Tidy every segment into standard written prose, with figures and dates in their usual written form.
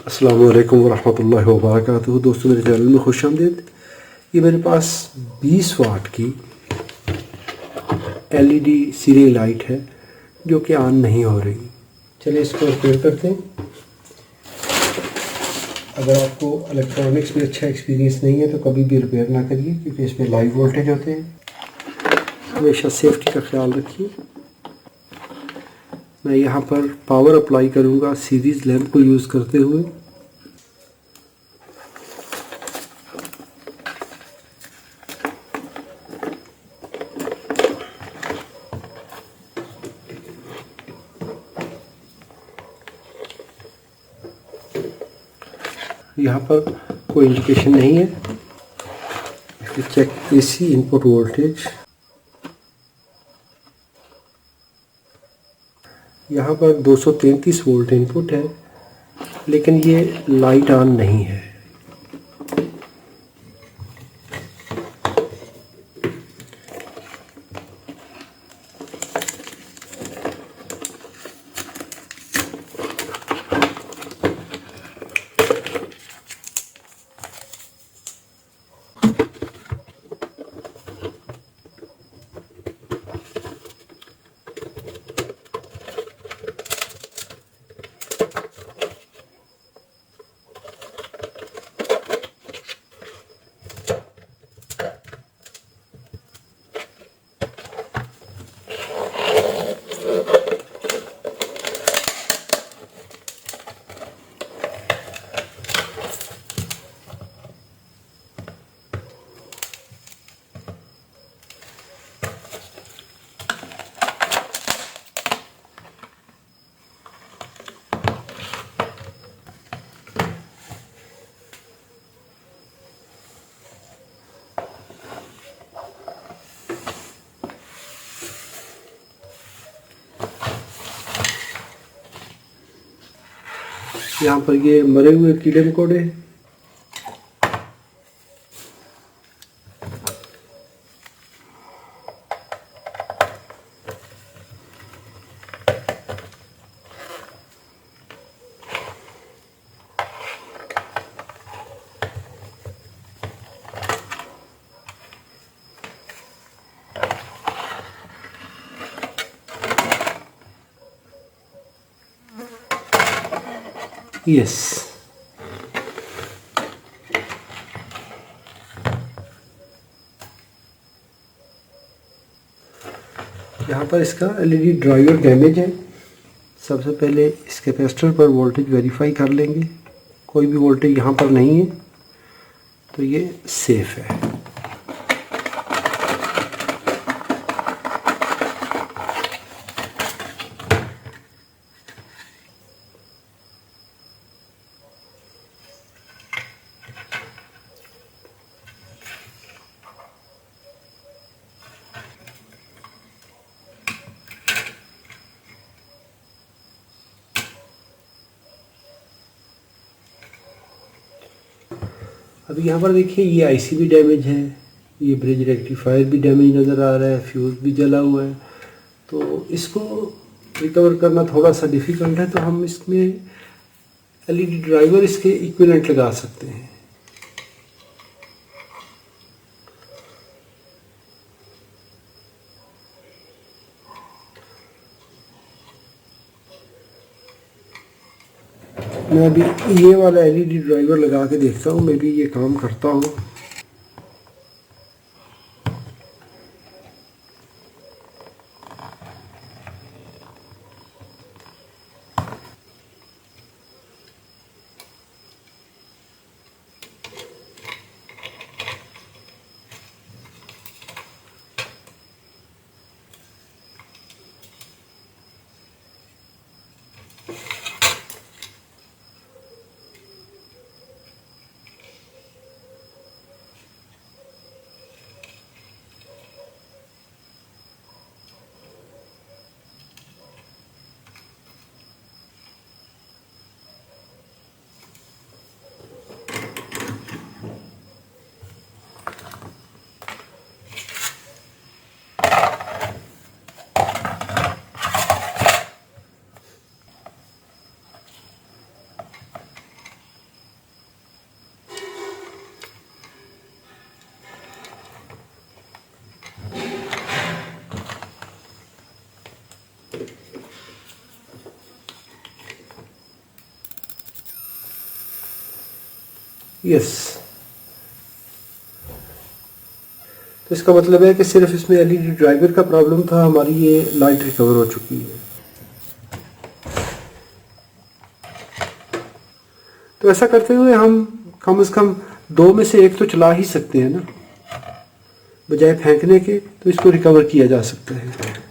अस्सलामु अलैकुम वरहमतुल्लाहि वबरकातुहू। दोस्तों, मेरे चैनल में खुश आमदीद। ये मेरे पास 20 वाट की एलईडी सीरियल लाइट है जो कि ऑन नहीं हो रही। चलिए इसको रिपेयर करते हैं। अगर आपको इलेक्ट्रॉनिक्स में अच्छा एक्सपीरियंस नहीं है तो कभी भी रिपेयर ना करिए, क्योंकि इसमें लाइव वोल्टेज होते हैं। हमेशा सेफ्टी का ख्याल रखिए। मैं यहाँ पर पावर अप्लाई करूँगा सीरीज़ लैंप को यूज़ करते हुए। यहाँ पर कोई इंडिकेशन नहीं है। Check AC input voltage. यहाँ पर 233 वोल्ट इनपुट है, लेकिन ये लाइट ऑन नहीं है। यहाँ पर ये मरे हुए कीड़े मकोड़े हैं। यस, यहाँ पर इसका एलईडी ड्राइवर डैमेज है। सबसे पहले इस कैपेसिटर पर वोल्टेज वेरीफाई कर लेंगे। कोई भी वोल्टेज यहाँ पर नहीं है तो ये सेफ है। अभी यहाँ पर देखिए, ये आईसी भी डैमेज है, ये ब्रिज रेक्टिफायर भी डैमेज नज़र आ रहा है, फ्यूज़ भी जला हुआ है। तो इसको रिकवर करना थोड़ा सा डिफ़िकल्ट है, तो हम इसमें एलईडी ड्राइवर इसके इक्विवेलेंट लगा सकते हैं। मैं अभी ये वाला एलईडी ड्राइवर लगा के देखता हूँ, मे बी ये काम करता हो। यस, तो इसका मतलब है कि सिर्फ इसमें एलईडी ड्राइवर का प्रॉब्लम था, हमारी ये लाइट रिकवर हो चुकी है। तो ऐसा करते हुए हम कम से कम 2 में से 1 तो चला ही सकते हैं ना, बजाय फेंकने के। तो इसको रिकवर किया जा सकता है।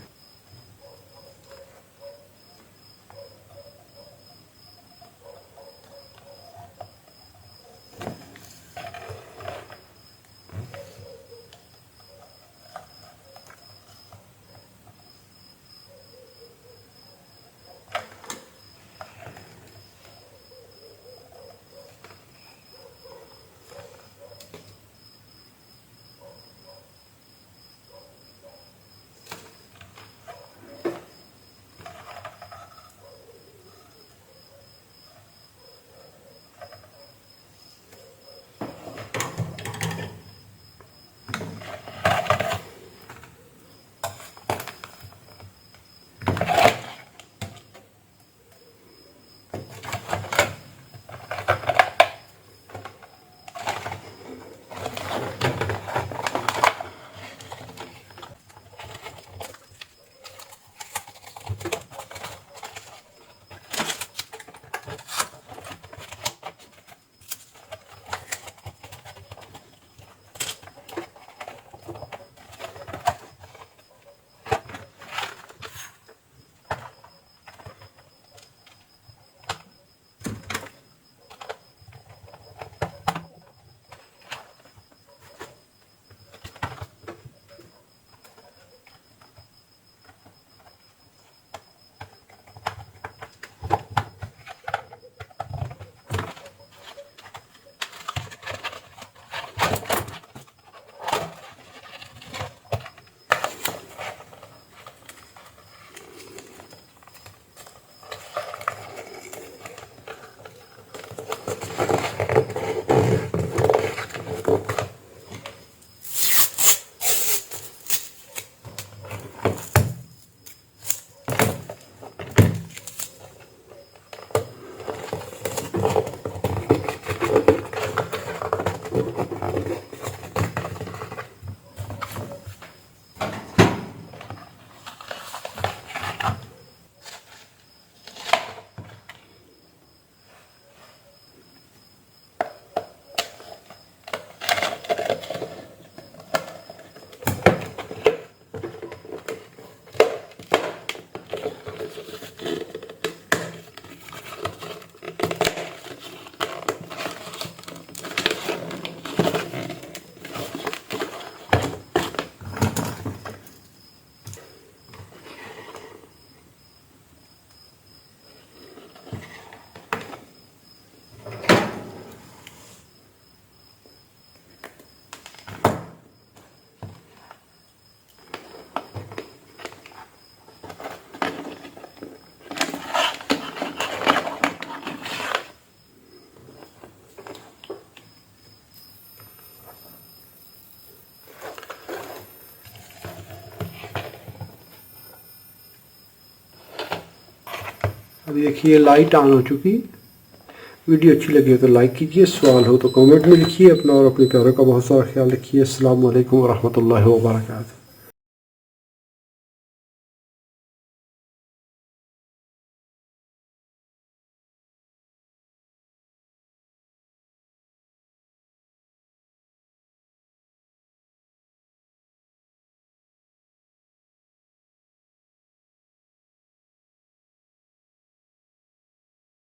अभी देखिए लाइट ऑन हो चुकी। वीडियो अच्छी लगी हो तो लाइक कीजिए, सवाल हो तो कमेंट में लिखिए। अपना और अपने प्यारों का बहुत सारा ख्याल रखिए। अस्सलाम वालेकुम रहमतुल्लाहि व बरकातहू।